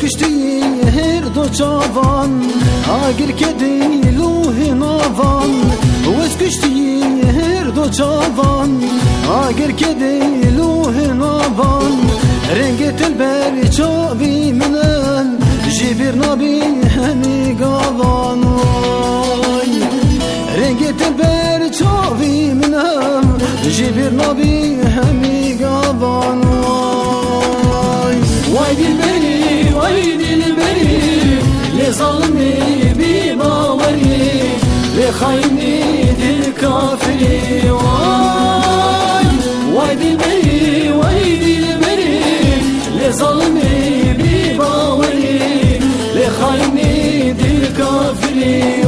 kuştiyi her do çavan Agir kedi luhi navan Öz kuştiyi her do çavan Agir kedi luhi navan Rengi telber çavi minen Jibir nabi hemi gavan Rengi telber çavi minen Jibir nabi hemi gavan Vay dilberi, vay dilberi Le zalimi bi baveri Le hayni dil kafiri Vay dilberi, vay dilberi Le zalimi bi baveri Le hayni dil kafiri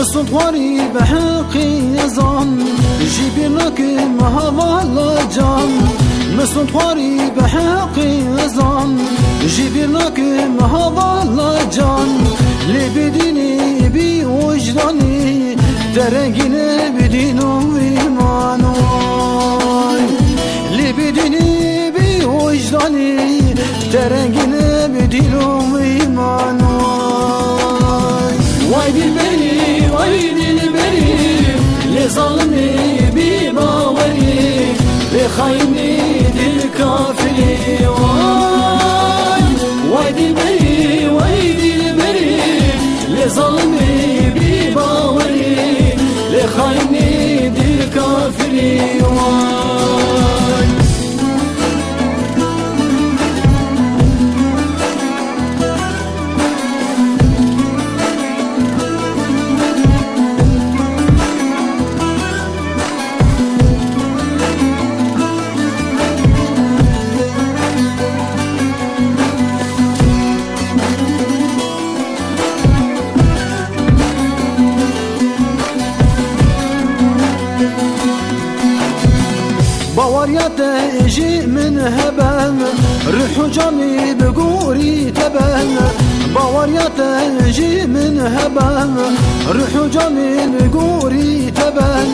مصطواري بحقي يزان جيبينك مهوالا جان مصطواري بحقي يزان جيبينك مهوالا جان لي بديني بي وجداني ترقيني بدينو إيمانو لي بديني بي وجداني ترقيني بدينو إيمانو Vay dilberi, vay dilberi Le zalimi bi baveri Le hayni dil kafiri Vay dilberi, vay dilberi Le zalimi bi baveri Le hayni dil kafiri باوريات اجي من هبان روح جامي بقوري تبان باوريات اجي من هبان روح جامي بقوري تبان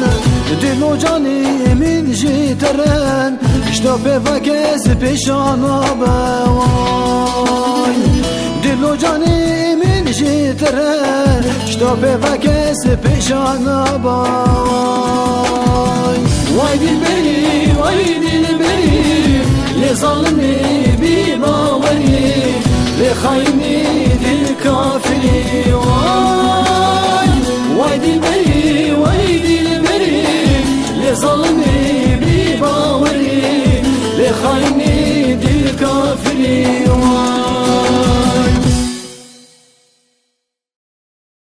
دلو جاني من جي تران شتو بفاكس بشانا باوي دلو جاني من جي تران شتو بفاكس بشانا باوي Vay dilberi, vay dilberi Le zalimi bi baveri Le hayni